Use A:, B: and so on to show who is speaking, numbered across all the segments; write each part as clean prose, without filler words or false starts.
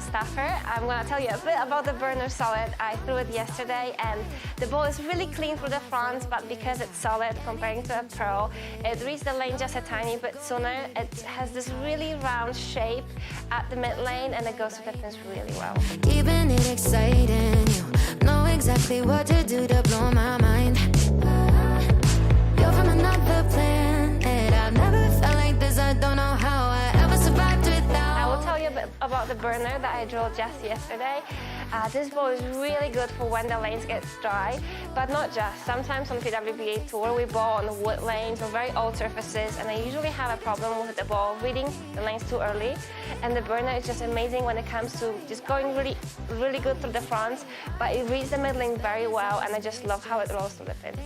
A: staffer. I'm going to tell you a bit about the burner solid. I threw it yesterday and the ball is really clean through the front, but because it's solid comparing to a pro, it reached the lane just a tiny bit sooner. It has this really round shape at the mid lane and it goes to the pins really well.
B: Keeping it exciting, you know exactly what to do to blow my mind. You're from another planet, I've never felt like this, I don't know how I ever survived without.
A: I will tell you a bit about the burner that I drilled just yesterday. This ball is really good for when the lanes get dry, but not just. Sometimes on PWBA Tour we ball on wood lanes or very old surfaces, and I usually have a problem with the ball reading the lanes too early. And the burner is just amazing when it comes to just going really good through the front, but it reads the mid lane very well, and I just love how it rolls through the pins.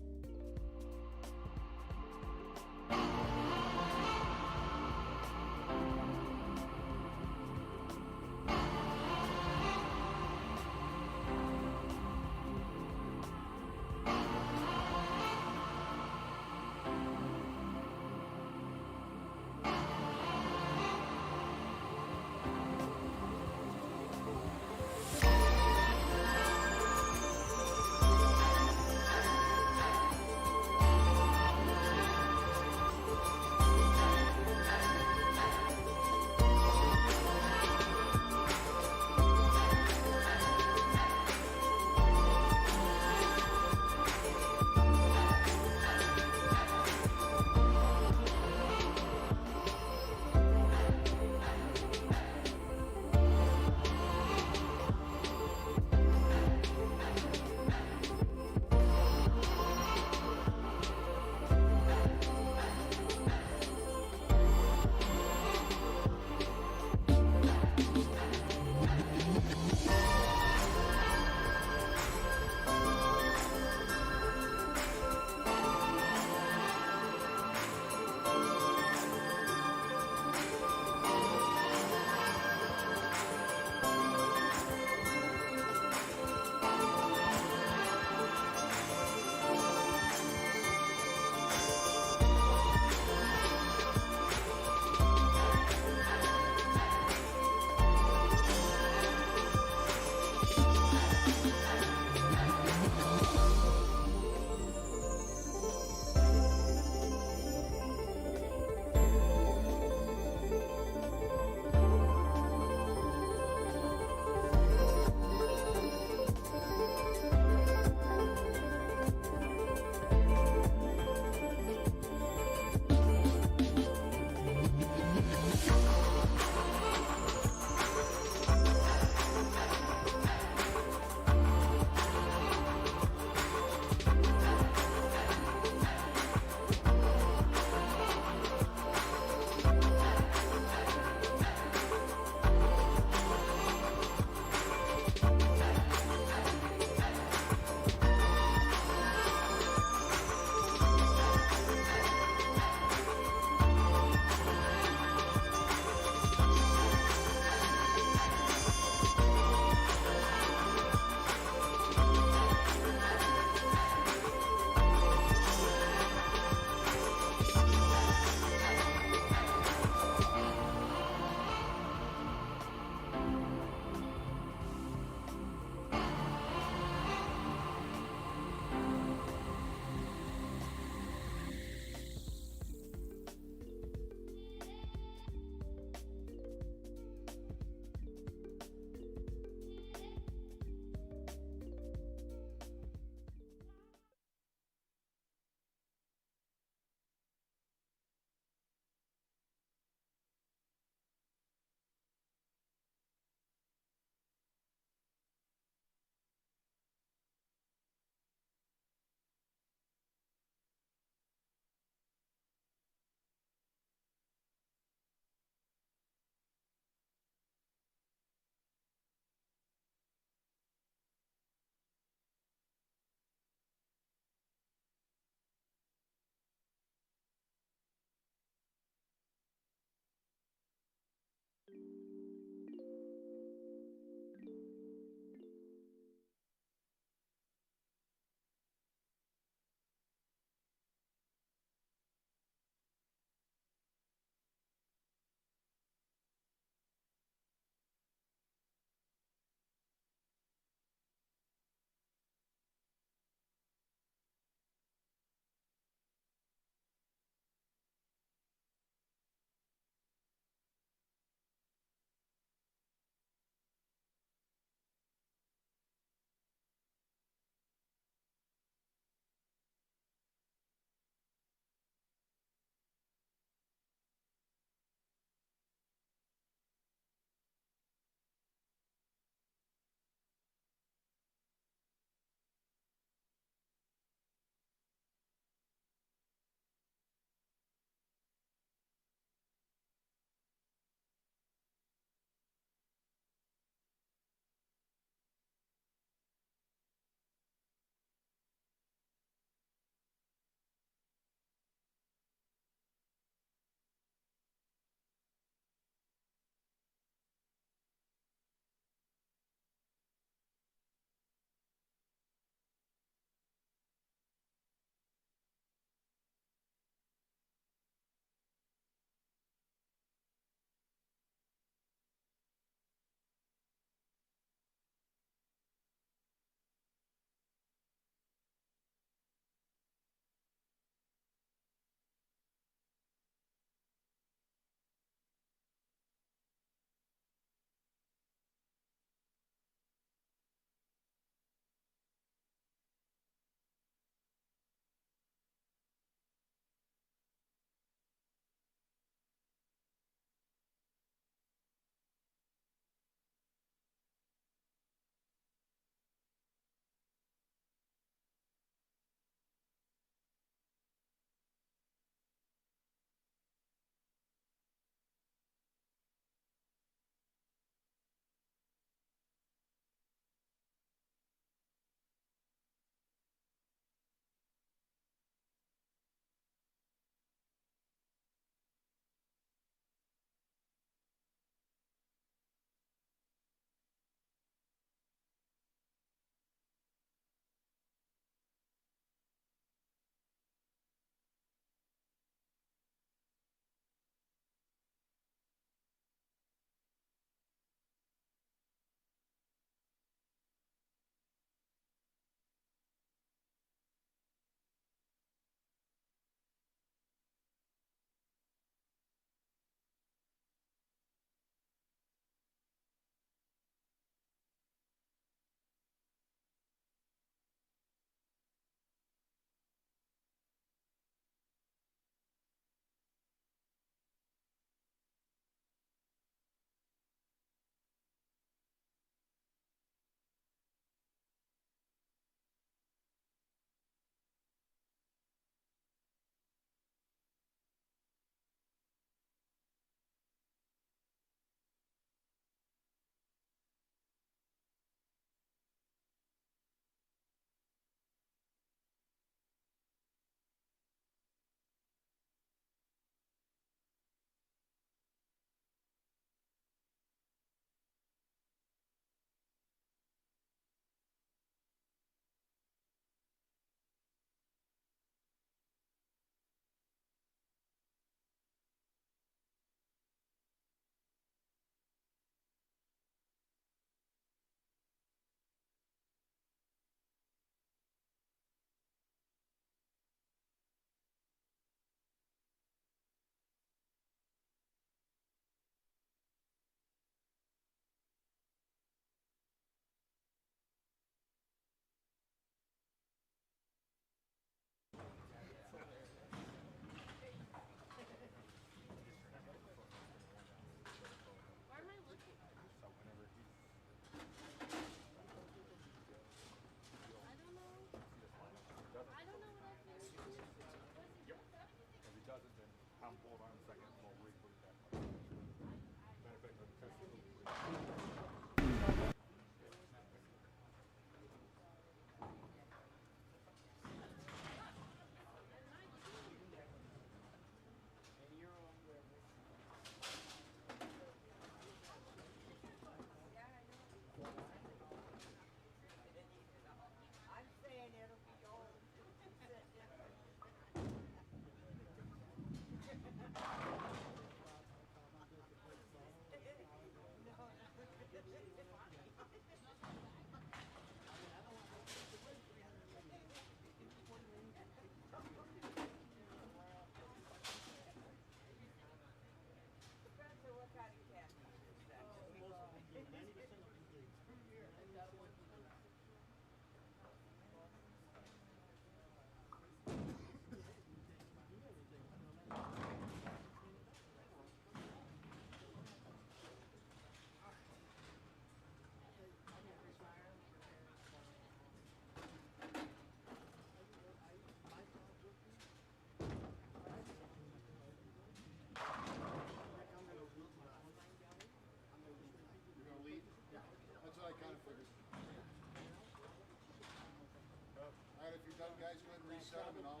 C: set them, and I'll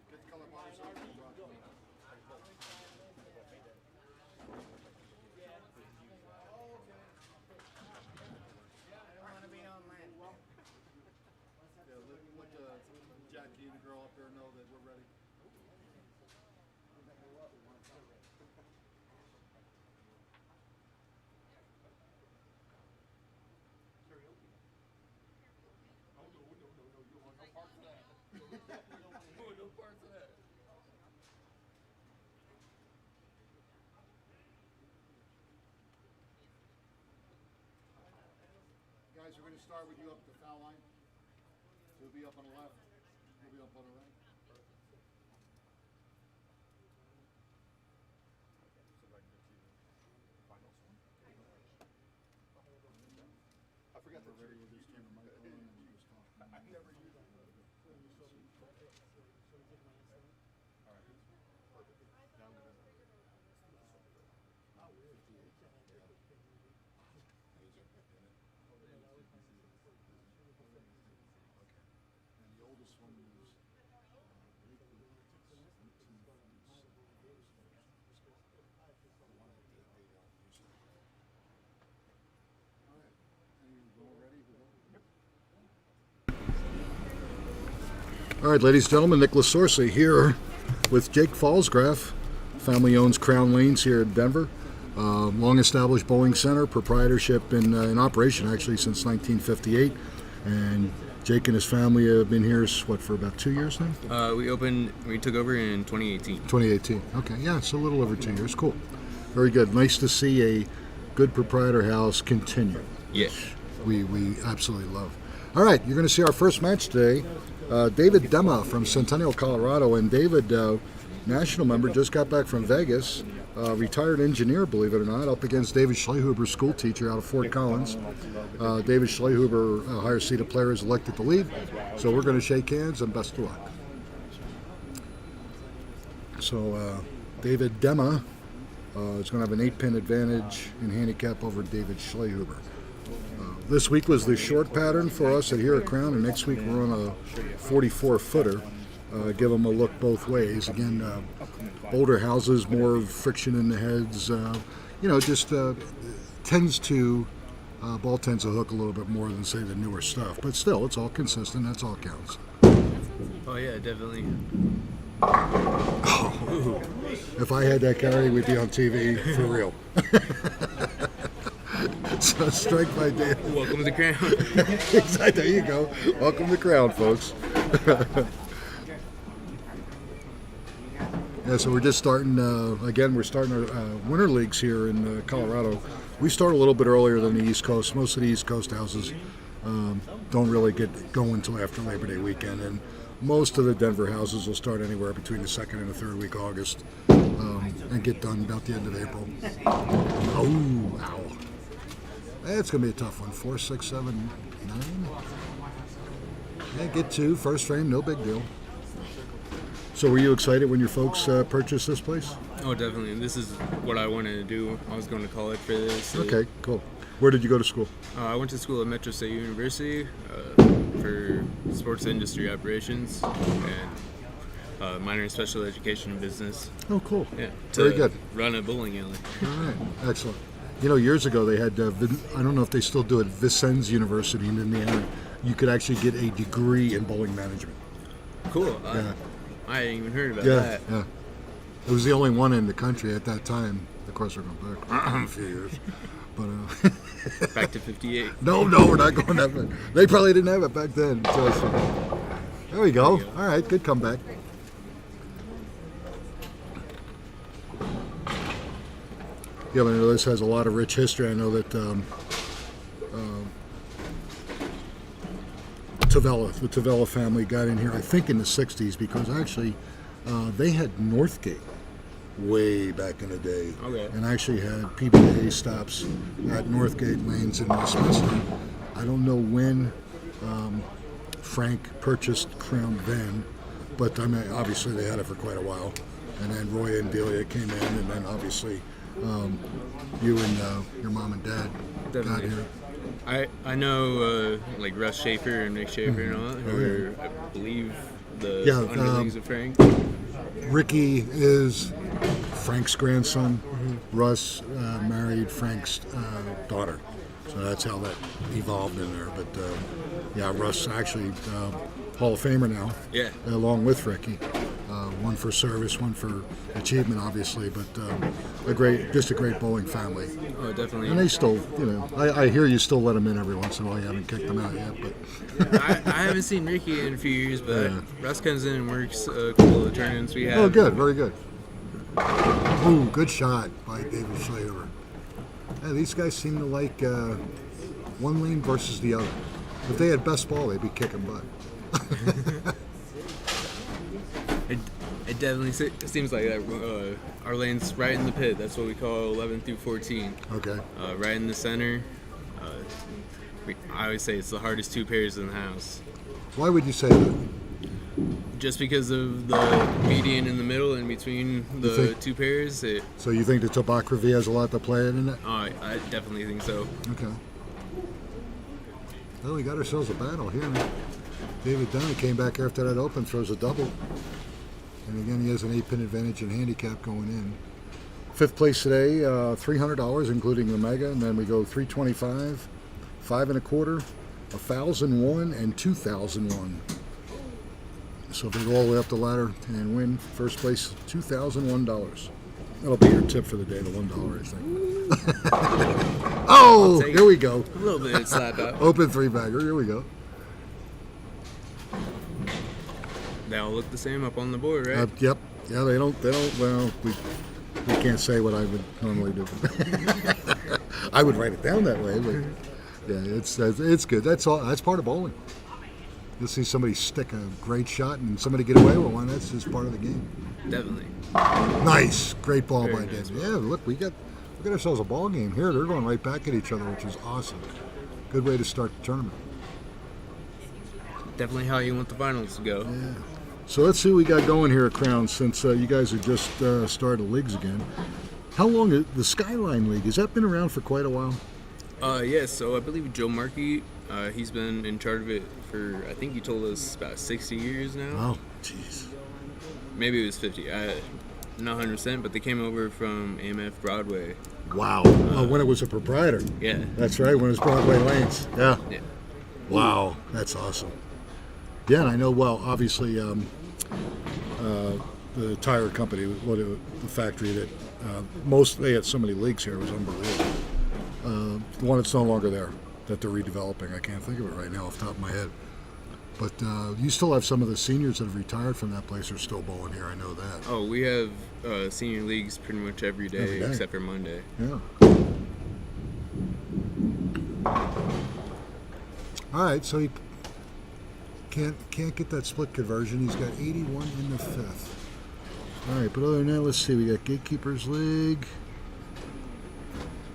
C: get the color bars up. And, let Jackie and the girl up there know that we're ready. Guys, we're going to start with you up at the foul line. You'll be up on the left. You'll be up on the right. I forgot that ready with this camera mic on and you just talk. I never use that. All right. Perfect. Now I'm going to. And the oldest one is all right, ladies and gentlemen, Nicholas Sorcey here with Jake Fallsgraf. Family owns Crown Lanes here in Denver. Long-established bowling center, proprietorship in operation actually since 1958. And Jake and his family have been here, for about 2 years now?
D: We took over in 2018.
C: 2018, okay, yeah, it's a little over 2 years, cool. Very good, nice to see a good proprietor house continue.
D: Yeah.
C: We absolutely love. All right, you're going to see our first match today. David Dema from Centennial, Colorado, and David, national member, just got back from Vegas, retired engineer, believe it or not, up against David Schlehuber, school teacher out of Fort Collins. David Schlehuber, higher seeded player, is elected to lead, so we're going to shake hands and best of luck. So David Dema is going to have an 8-pin advantage in handicap over David Schlehuber. This week was the short pattern for us here at Crown, and next week we're on a 44-footer. Give them a look both ways. Again, older houses, more friction in the heads. Just tends to ball tends to hook a little bit more than say the newer stuff. But still, it's all consistent. That's all counts.
D: Oh yeah, definitely.
C: Oh, if I had that carry, we'd be on TV for real. So strike by Dan.
D: Welcome to the Crown.
C: Exactly. There you go. Welcome to Crown, folks. Yeah, so we're just starting. We're starting our winter leagues here in Colorado. We start a little bit earlier than the East Coast. Most of the East Coast houses don't really get going until after Labor Day weekend, and most of the Denver houses will start anywhere between the second and the third week of August, and get done about the end of April. Oh, wow. It's going to be a tough one. 4, 6, 7, 9. Yeah, get 2. First frame, no big deal. So were you excited when your folks purchased this place?
D: Oh, definitely. This is what I wanted to do. I was going to college for this. So
C: Okay, cool. Where did you go to school?
D: I went to school at Metro State University for sports industry operations and minor in special education and business.
C: Oh, cool.
D: Yeah,
C: Very good.
D: Run a bowling alley.
C: All right, excellent. Years ago they had, I don't know if they still do it, Vincennes University in Indiana. You could actually get a degree in bowling management.
D: Cool.
C: Yeah.
D: I hadn't even heard about
C: Yeah,
D: that.
C: yeah. It was the only one in the country at that time. Of course, we're going back a few years. But
D: Back to 58.
C: no, we're not going that far. They probably didn't have it back then. So, there we go. All right, good comeback. Yeah, but I know this has a lot of rich history. I know that the Tavella family got in here, I think, in the 60s, because actually they had Northgate way back in the day.
D: Okay.
C: And actually had PBA stops at Northgate Lanes in Westminster. I don't know when Frank purchased Crown then, but I mean, obviously they had it for quite a while. And then Roy and Delia came in, and then obviously you and your mom and dad
D: Definitely.
C: got here.
D: I know like Russ Schaefer and Nick Schaefer and all that, who are, I believe, the
C: Yeah,
D: underlings of Frank?
C: Ricky is Frank's grandson. Russ married Frank's daughter. So that's how that evolved in there. But yeah, Russ actually Hall of Famer now,
D: Yeah.
C: along with Ricky. One for service, one for achievement, obviously. But just a great bowling family.
D: Oh, definitely.
C: And they still, I hear you still let them in every once in a while. You haven't kicked them out yet, but
D: I haven't seen Ricky in a few years, but
C: Yeah.
D: Russ comes in and works a couple of tournaments we have.
C: oh, good, very good. Ooh, good shot by David Schlater. Yeah, these guys seem to like one lane versus the other. If they had best ball, they'd be kicking butt.
D: It definitely seems like that. Our lane's right in the pit. That's what we call 11 through 14.
C: Okay.
D: Right in the center. I always say it's the hardest two pairs in the house.
C: Why would you say that?
D: Just because of the median in the middle and between the two pairs.
C: So you think the topography has a lot to play in it?
D: I definitely think so.
C: Okay. Well, we got ourselves a battle here. David Dunn came back after that open, throws a double. And again, he has an 8-pin advantage in handicap going in. Fifth place today, $300, including the mega, and then we go 325, 5 1/4, 1,001, and 2,001. So if they go all the way up the ladder and win first place, $2,001. That'll be your tip for the day, the $1, I think. Oh, here we go.
D: A little bit of slap out.
C: Open 3-bagger. Here we go.
D: They all look the same up on the board, right?
C: Yep. Yeah, they don't. Well, we can't say what I would normally do. I would write it down that way, but yeah, it's good. That's all. That's part of bowling. You'll see somebody stick a great shot and somebody get away with one. That's just part of the game.
D: Definitely.
C: Nice, great ball
D: Very
C: by
D: nice
C: David. Yeah, look, we got ourselves a ball game here. They're going right back at each other, which is awesome. Good way to start the tournament.
D: Definitely how you want the finals to go.
C: Yeah. So let's see what we got going here at Crown, since you guys have just started leagues again. How long is the Skyline League? Has that been around for quite a while?
D: Yes, so I believe Joe Markey, he's been in charge of it for, I think he told us about 60 years now.
C: Oh, jeez.
D: Maybe it was 50. Not 100%, but they came over from AMF Broadway.
C: Wow. When it was a proprietor.
D: Yeah.
C: That's right, when it was Broadway Lanes. Yeah.
D: Yeah.
C: Wow, that's awesome. Yeah, and I know, well, obviously, the tire company, the factory that they had so many leagues here, it was unbelievable. The one that's no longer there, that they're redeveloping, I can't think of it right now off the top of my head. But you still have some of the seniors that have retired from that place are still bowling here, I know that.
D: Oh, we have senior leagues pretty much every day except for Monday.
C: Yeah. All right, so he can't get that split conversion. He's got 81 in the fifth. All right, but other than that, let's see. We got Gatekeepers League.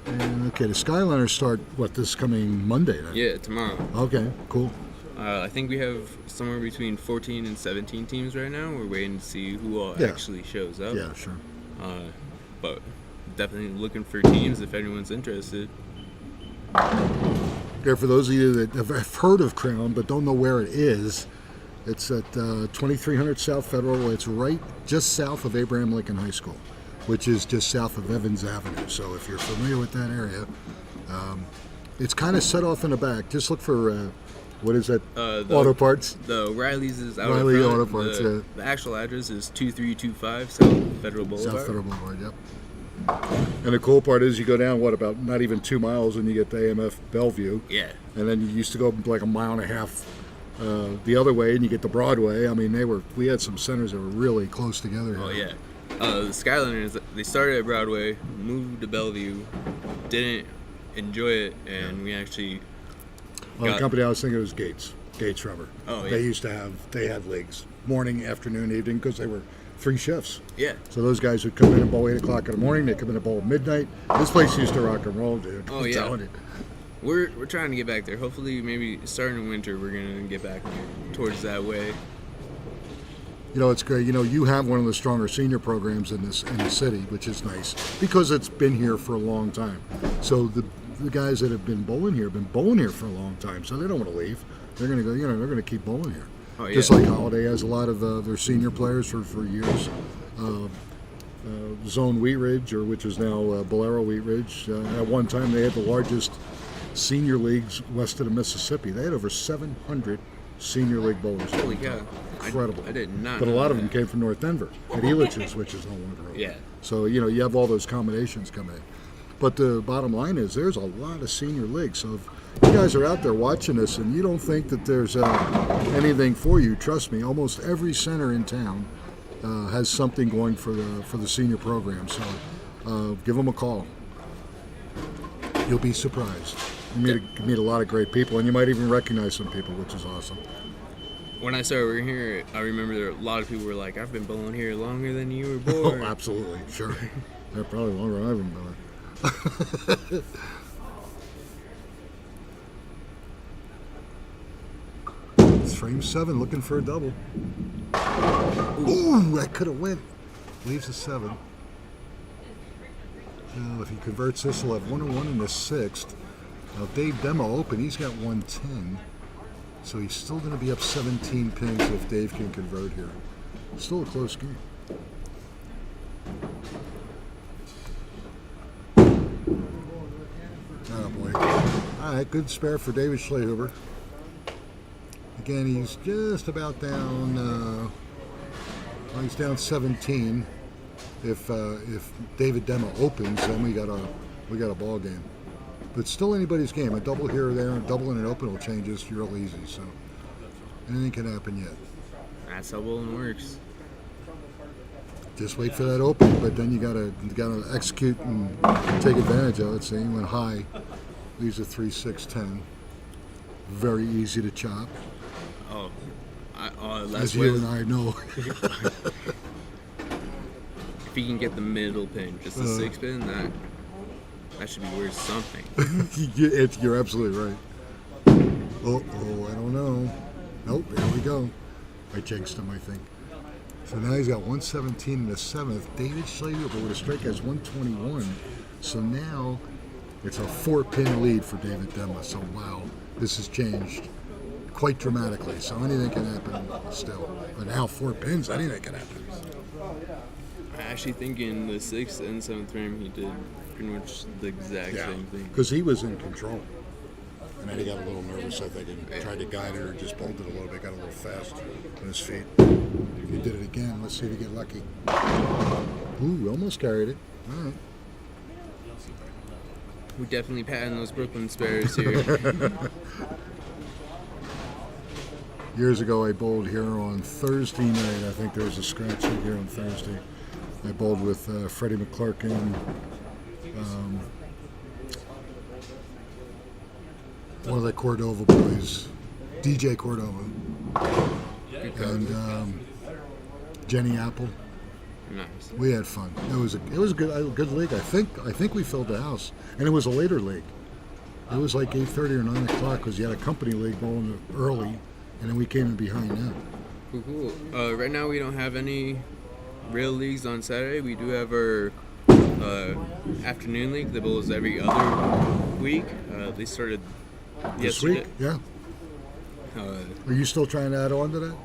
C: And okay, the Skyliners start this coming Monday then?
D: Yeah, tomorrow.
C: Okay, cool.
D: I think we have somewhere between 14 and 17 teams right now. We're waiting to see who all actually shows up.
C: Yeah, sure.
D: But definitely looking for teams if anyone's interested.
C: Yeah, for those of you that have heard of Crown but don't know where it is, it's at 2300 South Federal. It's right just south of Abraham Lincoln High School, which is just south of Evans Avenue. So if you're familiar with that area, it's kind of set off in the back. Just look for, what is that, auto parts?
D: The O'Reilly's is out
C: Riley
D: front.
C: Auto Parts, yeah.
D: The actual address is 2325 South Federal Boulevard.
C: South Federal Boulevard, yep. And the cool part is you go down, about not even 2 miles, and you get the AMF Bellevue.
D: Yeah.
C: And then you used to go like a mile and a half the other way, and you get to Broadway. I mean, we had some centers that were really close together.
D: Oh, yeah. The Skyliners, they started at Broadway, moved to Bellevue, didn't enjoy it, and we actually
C: the company I was thinking was Gates Rubber.
D: Oh, yeah.
C: They had leagues, morning, afternoon, evening, because they were 3 shifts.
D: Yeah.
C: So those guys would come in and bowl 8 o'clock in the morning. They come in and bowl at midnight. This place used to rock and roll, dude.
D: Oh,
C: I'm
D: yeah.
C: telling you.
D: We're trying to get back there. Hopefully, maybe starting in winter, we're going to get back towards that way.
C: You know, it's great. You know, you have one of the stronger senior programs in the city, which is nice because it's been here for a long time. So the guys that have been bowling here for a long time, so they don't want to leave. They're going to go. They're going to keep bowling here.
D: Oh, yeah.
C: Just like Holiday has a lot of their senior players for years. Zone Wheat Ridge, which is now Bolero Wheat Ridge. At one time, they had the largest senior leagues west of the Mississippi. They had over 700 senior league bowlers.
D: Holy cow.
C: Incredible.
D: I did not
C: But a
D: know
C: lot of
D: that.
C: them came from North Denver at Elitch's, which is no longer open.
D: Yeah.
C: So, you have all those combinations coming in. But the bottom line is there's a lot of senior leagues. So if you guys are out there watching this and you don't think that there's anything for you, trust me, almost every center in town has something going for the senior program. So give them a call. You'll be surprised. You meet a lot of great people, and you might even recognize some people, which is awesome.
D: When I started working here, I remember a lot of people were like, "I've been bowling here longer than you were born."
C: Oh, absolutely, sure. They're probably longer than I've been doing. It's frame 7, looking for a double. Ooh, that could have went. Leaves a 7. Now, if he converts this, he'll have 101 in the 6th. Now, Dave Demo open, he's got 110. So he's still going to be up 17 pins if Dave can convert here. Still a close game. Oh boy. All right, good spare for David Schlehuber. Again, he's just about down. He's down 17. If David Demo opens, then we got a ball game. But still anybody's game. A double here or there, a double and an open will change this real easy. So anything can happen yet.
D: That's how bowling works.
C: Just wait for that open, but then you gotta execute and take advantage of it. See, he went high. Leaves a 3, 6, 10. Very easy to chop.
D: Oh,
C: As
D: last
C: you and I know.
D: If he can get the middle pin, just the 6 pin, that should be worth something.
C: You're absolutely right. Oh, I don't know. Nope, there we go. I jinxed him, I think. So now he's got 117 in the 7th. David Schlehuber with a strike has 121. So now it's a 4-pin lead for David Demma. So wow, this has changed quite dramatically. So anything can happen still. But now 4 pins, anything can happen.
D: I actually think in the 6th and 7th frame he did pretty much the exact same thing.
C: Because he was in control. And then he got a little nervous, I think, and tried to guide it or just pulled it a little bit, got a little fast on his feet. He did it again. Let's see if he get lucky. Ooh, almost carried it. All right.
D: We definitely patting those Brooklyn spares here.
C: Years ago, I bowled here on Thursday night. I think there was a scratch league here on Thursday. I bowled with Freddie McClurkin, one of the Cordova boys, DJ Cordova, and Jenny Apple.
D: Nice.
C: We had fun. It was a good league. I think we filled the house, and it was a later league. It was like 8:30 or 9 o'clock because you had a company league bowling early, and then we came in behind them.
D: Cool. Right now we don't have any real leagues on Saturday. We do have our afternoon league that bowls every other week. They started
C: This
D: yesterday.
C: week, yeah.
D: Uh,
C: Are you still trying to add on to that?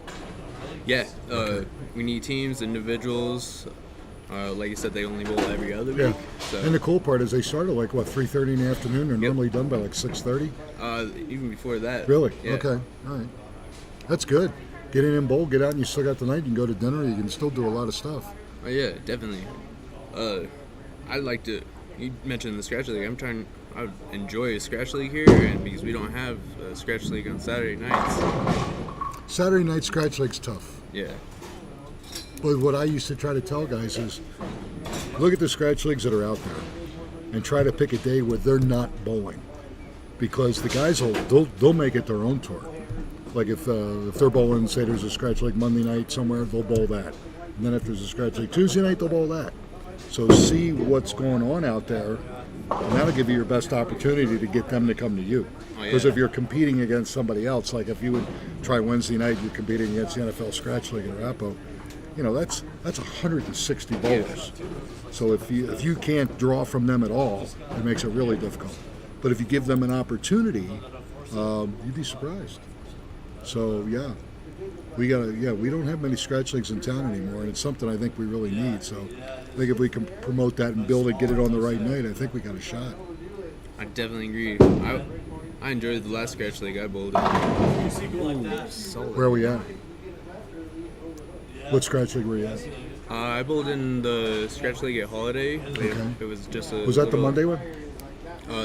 D: yeah. We need teams, individuals. Like I said, they only bowl every other
C: Yeah.
D: week. So,
C: And the cool part is they started like 3:30 in the afternoon. They're normally done by like 6:30.
D: even before that.
C: Really?
D: Yeah.
C: Okay. All right. That's good. Get in and bowl, get out, and you still got the night. You can go to dinner. You can still do a lot of stuff.
D: Oh yeah, definitely. I'd like to. You mentioned the scratch league. I would enjoy a scratch league here, and because we don't have a scratch league on Saturday nights.
C: Saturday night scratch league's tough.
D: Yeah.
C: But what I used to try to tell guys is, look at the scratch leagues that are out there, and try to pick a day where they're not bowling, because the guys they'll make it their own tour. Like if they're bowling, say there's a scratch league Monday night somewhere, they'll bowl that, and then if there's a scratch league Tuesday night, they'll bowl that. So see what's going on out there, and that'll give you your best opportunity to get them to come to you. Because if you're competing against somebody else, like if you would try Wednesday night, you're competing against the NFL Scratch League in Arapahoe, that's 160 bowlers. So if you can't draw from them at all, it makes it really difficult. But if you give them an opportunity, you'd be surprised. So yeah, we don't have many scratch leagues in town anymore, and it's something I think we really need. So I think if we can promote that and build it, get it on the right night, I think we got a shot.
D: I definitely agree. I enjoyed the last scratch league I bowled in. Ooh, solid.
C: Where are we at? What scratch league were you at?
D: I bowled in the scratch league at Holiday.
C: Okay.
D: It was just a.
C: Was that the Monday one?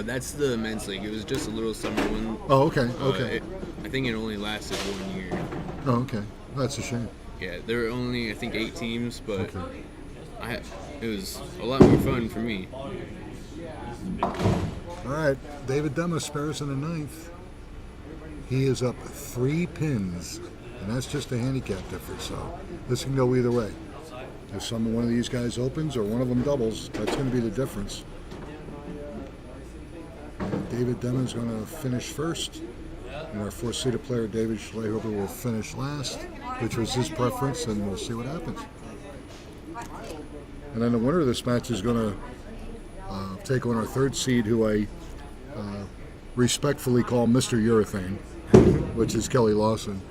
D: That's the men's league. It was just a little summer one.
C: Oh, okay, okay.
D: I think it only lasted 1 year.
C: Oh, okay. That's a shame.
D: Yeah, there were only I think 8 teams, but
C: Okay.
D: it was a lot more fun for me.
C: All right, David Dema spares in the ninth. He is up 3 pins, and that's just a handicap difference. So this can go either way. If one of these guys opens or one of them doubles, that's going to be the difference. And David Dema is going to finish first, and our 4th-seeded player David Schlehofer will finish last, which was his preference, and we'll see what happens. And then the winner of this match is going to take on our 3rd seed, who I respectfully call Mr. Urethane, which is Kelly Lawson.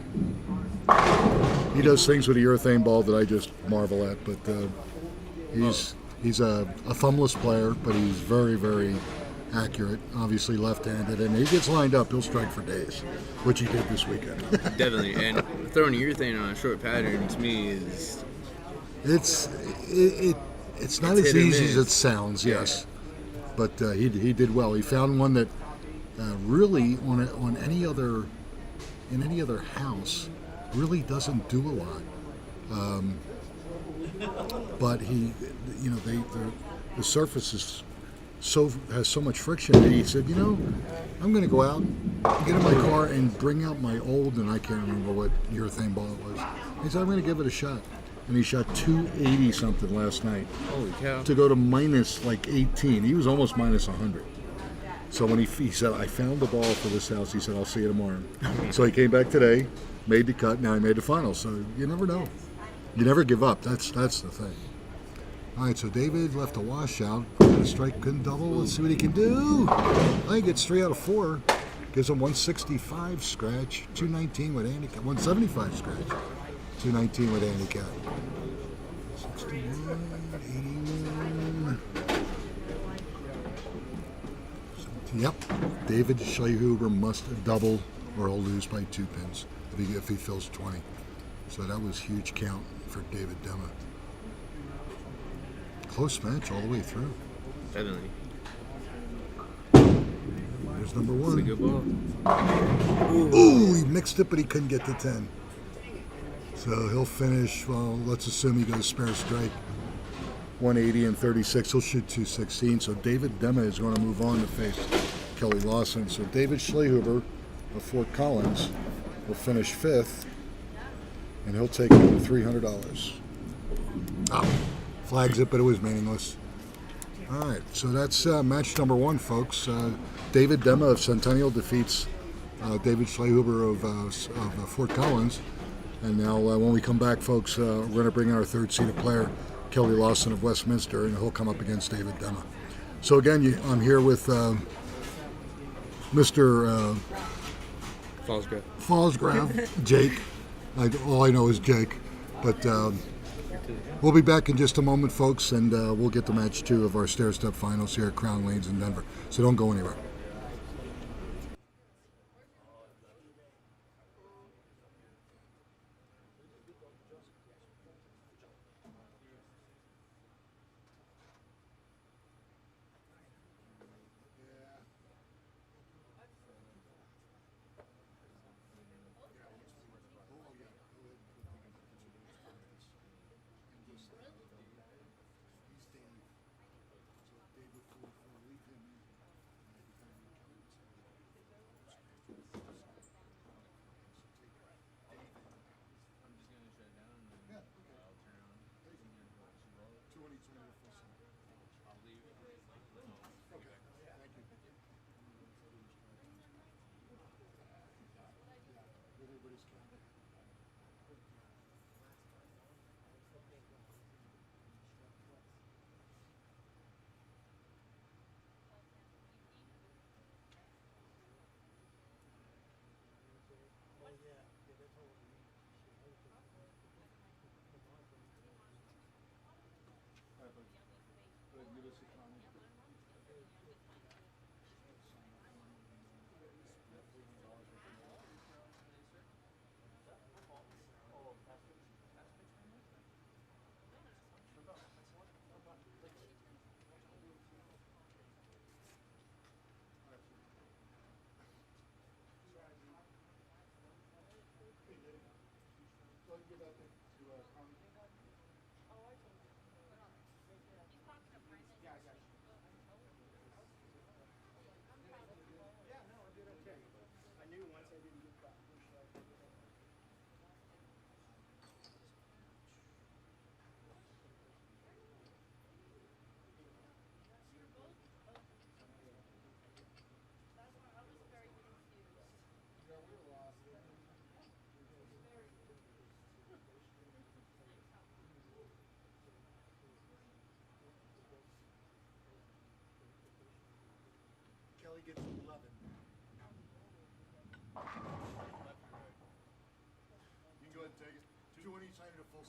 C: He does things with a urethane ball that I just marvel at, but he's a thumbless player, but he's very, very accurate, obviously left-handed, and he gets lined up, he'll strike for days, which he did this weekend.
D: Definitely, and throwing a urethane on a short pattern to me is...
C: It's not as easy as it sounds, yes. But he did well. He found one that really on any other house really doesn't do a lot. But the surface has so much friction that he said, I'm going to go out, get in my car, and bring out my old, and I can't remember what urethane ball it was. He said, I'm going to give it a shot. And he shot 280 something last night.
D: Holy cow.
C: To go to minus like 18. He was almost minus 100. So when he said, I found the ball for this house, he said, I'll see you tomorrow. So he came back today, made the cut, now he made the final. So you never know. You never give up. That's the thing. All right, so David left a washout. Couldn't strike, couldn't double. Let's see what he can do. I think it's 3 out of 4. Gives him 165 scratch, 219 with handicap, 175 scratch. 219 with handicap. 61, 81. Yep. David Schlehuber must double or he'll lose by 2 pins if he fills 20. So that was huge count for David Dema. Close match all the way through.
D: Definitely.
C: There's number 1.
D: That's a good ball.
C: Ooh, he mixed it, but he couldn't get to 10. So he'll finish, well, let's assume he goes spare strike. 180 and 36. He'll shoot 216. So David Dema is going to move on to face Kelly Lawson. So David Schlehuber of Fort Collins will finish 5th, and he'll take home $300. Oh, flags it, but it was meaningless. All right, so that's match number 1, folks. David Dema of Centennial defeats David Schlehuber of Fort Collins. And now when we come back, folks, we're going to bring in our 3rd-seeded player, Kelly Lawson of Westminster, and he'll come up against David Dema. So again, I'm here with Mr. Fallsgrave, Jake. All I know is Jake. But we'll be back in just a moment, folks, and we'll get to match 2 of our stair-step finals here at Crown Lanes in Denver. So don't go anywhere.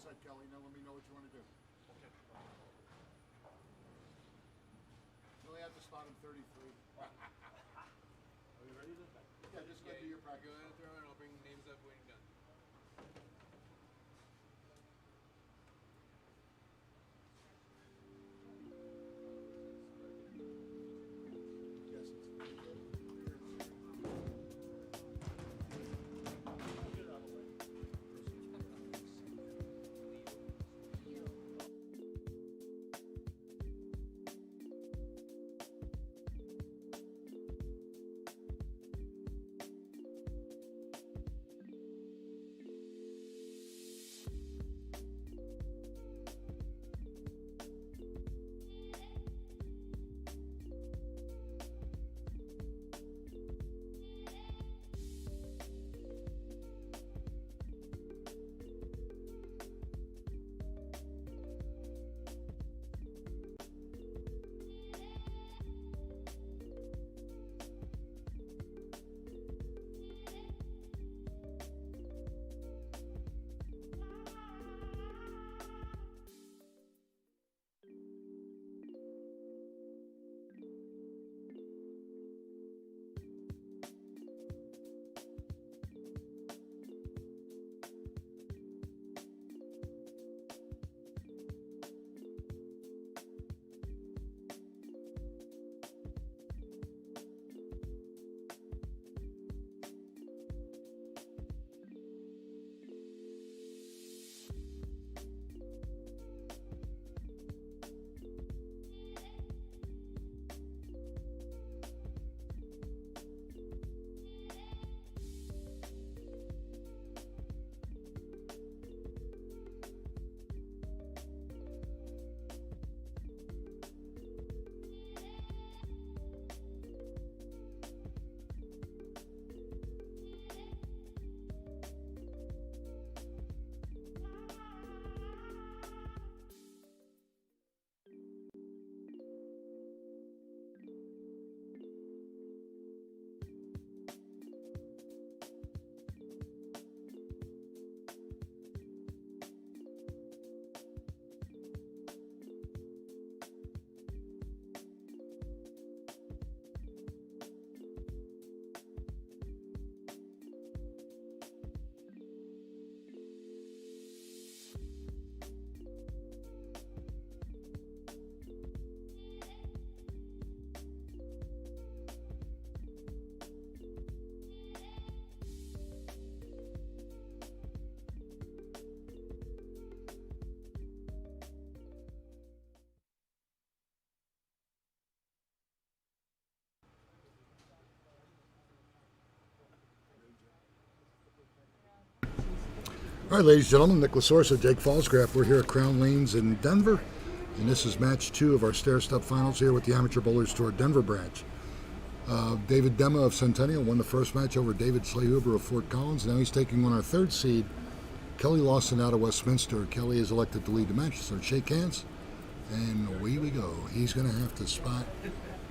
C: set, Kelly. Now let me know what you want to do. You only have to spot him 33.
D: Are you ready to?
C: Yeah, just go do your practice.
D: Go ahead and throw it. I'll bring names up when you're done.
C: Yes, All right, ladies and gentlemen, Nicholas Orsa, Jake Fallscraft. We're here at Crown Lanes in Denver, and this is match 2 of our stair-step finals here with the Amateur Bowlers Tour Denver branch. David Dema of Centennial won the first match over David Slayhuber of Fort Collins. Now he's taking on our third seed, Kelly Lawson out of Westminster. Kelly is elected to lead the match, so shake hands, and away we go. He's going to have to spot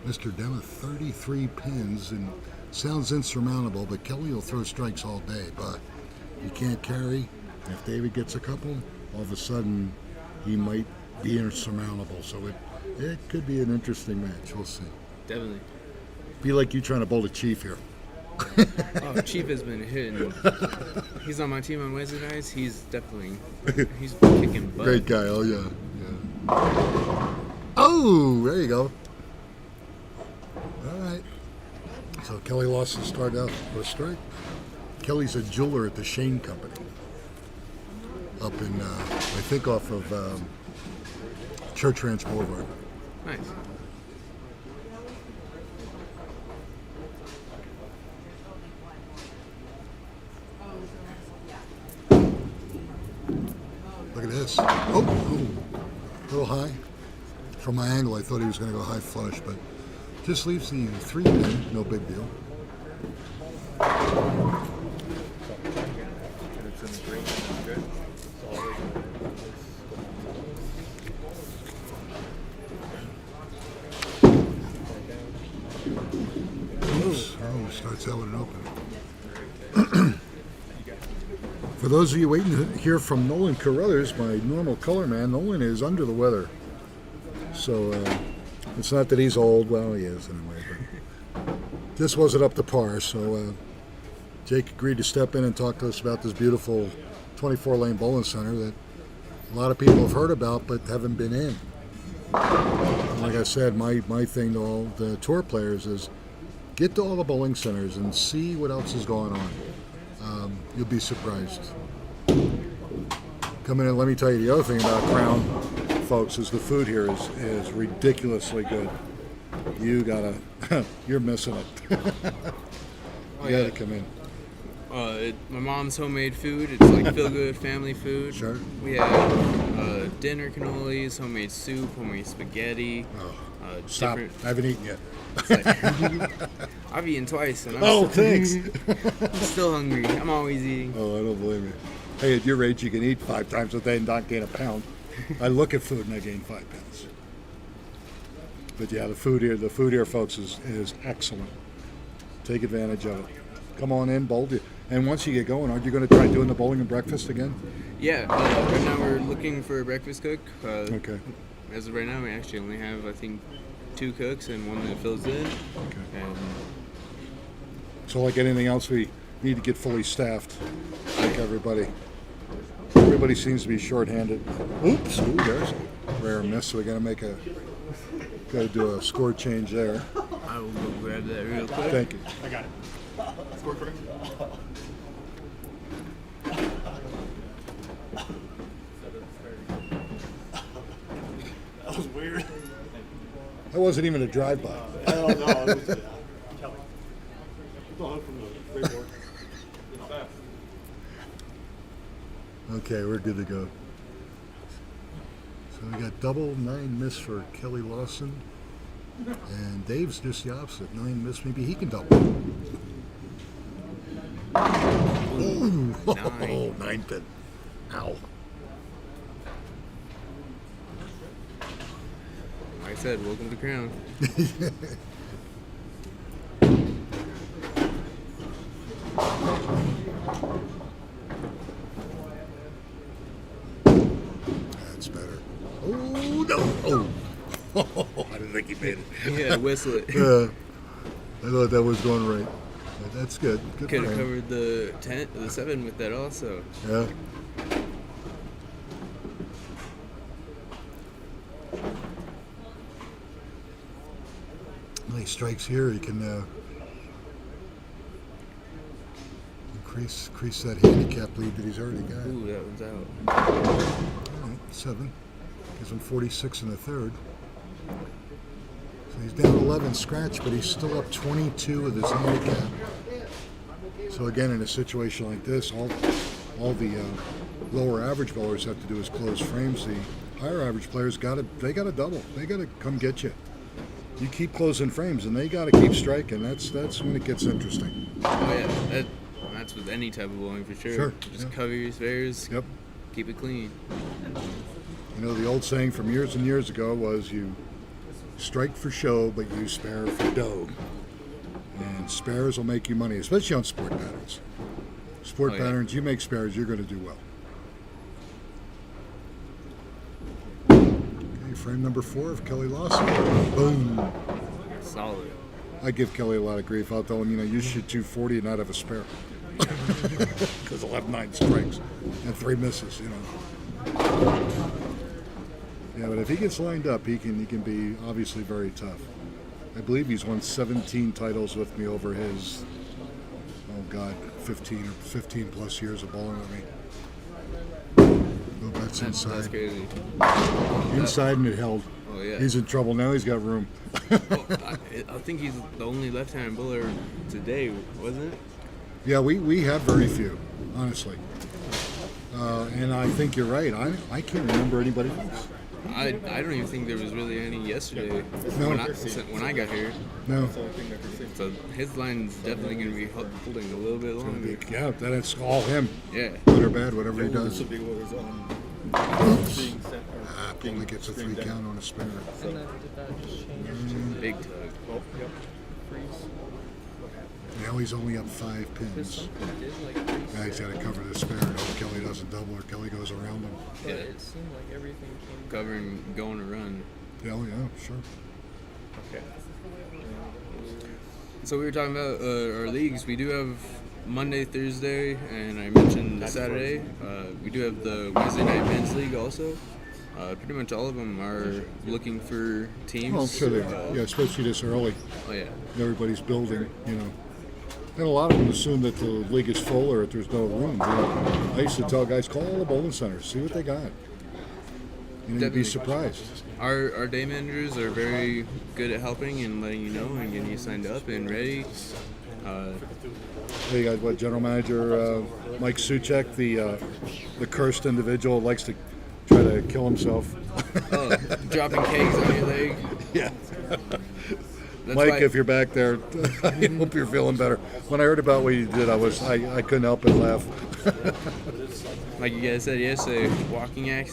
C: Mr. Dema 33 pins, and sounds insurmountable, but Kelly will throw strikes all day, but he can't carry. If David gets a couple, all of a sudden he might be insurmountable. So it could be an interesting match. We'll see.
D: Definitely.
C: Be like you trying to bowl the Chief here.
D: Oh, Chief has been hitting. He's on my team on Wednesday nights. He's kicking butt.
C: Great guy. Oh yeah. Oh, there you go. All right. So Kelly Lawson started out with a strike. Kelly's a jeweler at the Shane Company up in, I think, off of Church Ranch Boulevard.
D: Nice.
C: Look at this. Oh, a little high. From my angle, I thought he was going to go high flush, but just leaves the 3 pin. No big deal. Oops. Oh, starts out with an open. For those of you waiting to hear from Nolan Carruthers, my normal color man, Nolan is under the weather. So it's not that he's old. Well, he is anyway. But this wasn't up to par. So Jake agreed to step in and talk to us about this beautiful 24-lane bowling center that a lot of people have heard about but haven't been in. And like I said, my thing to all the tour players is get to all the bowling centers and see what else is going on. You'll be surprised. Coming in, let me tell you the other thing about Crown, folks, is the food here is ridiculously good. You gotta, you're missing it. You gotta come in.
D: My mom's homemade food. It's like feel-good family food.
C: Sure.
D: We have dinner cannolis, homemade soup, homemade spaghetti.
C: Stop. I haven't eaten yet.
D: I've eaten twice, and
C: Thanks.
D: I'm still hungry. I'm always eating.
C: Oh, I don't blame you. Hey, at your age, you can eat 5 times a day and not gain a pound. I look at food and I gain 5 pounds. But yeah, the food here, folks, is excellent. Take advantage of it. Come on in, bowl. And once you get going, aren't you going to try doing the bowling and breakfast again?
D: Yeah. Right now we're looking for a breakfast cook.
C: Okay.
D: As of right now, we actually only have, I think, 2 cooks and one that fills in.
C: Okay.
D: And
C: So like anything else, we need to get fully staffed, like everybody. Everybody seems to be short-handed. Oops, ooh, there's a rare miss, so we gotta do a score change there.
D: I will go grab that real quick.
C: Thank you.
E: I got it. Score for me. That was weird.
C: That wasn't even a drive-by.
E: I don't know. It was, Kelly. Go home from the great board.
C: Okay, we're good to go. So we got double 9 miss for Kelly Lawson. And Dave's just the opposite. 9 miss, maybe he can double. Ooh, 9 pin. Ow.
D: Like I said, welcome to Crown.
C: That's better. Oh, no. Oh. I didn't think he made it.
D: Yeah, whistle it.
C: Yeah. I thought that was going right. But that's good. Good
D: Could
C: for
D: have
C: him.
D: covered the 7 with that also.
C: Yeah. Nice strikes here. You can increase that handicap lead that he's already got.
D: Ooh, that one's out.
C: All right, 7. Gives him 46 in the third. So he's down 11 scratch, but he's still up 22 with his handicap. So again, in a situation like this, all the lower average bowlers have to do is close frames. The higher average players got to double. They got to come get you. You keep closing frames, and they got to keep striking. That's when it gets interesting.
D: Oh yeah, that's with any type of bowling for sure.
C: Sure,
D: Just
C: yeah.
D: cover your spares.
C: Yep.
D: Keep it clean.
C: You know, the old saying from years and years ago was you strike for show, but you spare for dough. And spares will make you money, especially on sport patterns. Sport
D: Oh, yeah.
C: patterns, you make spares, you're going to do well. Okay, frame number 4 of Kelly Lawson. Boom.
D: Solid.
C: I give Kelly a lot of grief. I'll tell him, you shoot 240 and not have a spare. Because he'll have 9 strikes and 3 misses, Yeah, but if he gets lined up, he can be obviously very tough. I believe he's won 17 titles with me over his, 15 plus years of bowling with me. Oh, that's
D: That's
C: inside.
D: crazy.
C: Inside and it held.
D: Oh yeah.
C: He's in trouble now. He's got room.
D: Well, I think he's the only left-handed bowler today, wasn't it?
C: Yeah, we have very few, honestly. And I think you're right. I can't remember anybody else.
D: I don't even think there was really any yesterday
C: No.
D: when I got here.
C: No.
D: So his line's definitely going to be holding a little bit longer.
C: Yeah, then it's all him.
D: Yeah.
C: Good or bad, whatever he
E: This
C: does.
E: would be what was on. Being sent,
C: Only gets a 3 count on a spinner.
D: Big tug.
E: Oh, yep.
C: Now he's only up 5 pins. Now he's got to cover the spare. Hope Kelly doesn't double or Kelly goes around him.
D: Yeah, it seemed like everything came covering going to run.
C: Yeah, oh, yeah, sure.
E: Okay.
D: So we were talking about our leagues. We do have Monday, Thursday, and I mentioned Saturday. We do have the Wednesday night men's league also. Pretty much all of them are looking for teams.
C: Well, I'm sure they are. Yeah, especially this early.
D: Oh yeah.
C: Everybody's building, you know. And a lot of them assume that the league is full or that there's no room. You know, I used to tell guys, call all the bowling centers, see what they got. You know, you'd be surprised.
D: Our day managers are very good at helping and letting you know and getting you signed up and ready.
C: You got what, general manager Mike Suchek, the cursed individual, likes to try to kill himself.
D: Oh, dropping kegs on your leg.
C: Yeah.
D: That's
C: Mike,
D: why-
C: if you're back there, I hope you're feeling better. When I heard about what you did, I couldn't help but laugh.
D: Like you guys said yesterday, walking accident.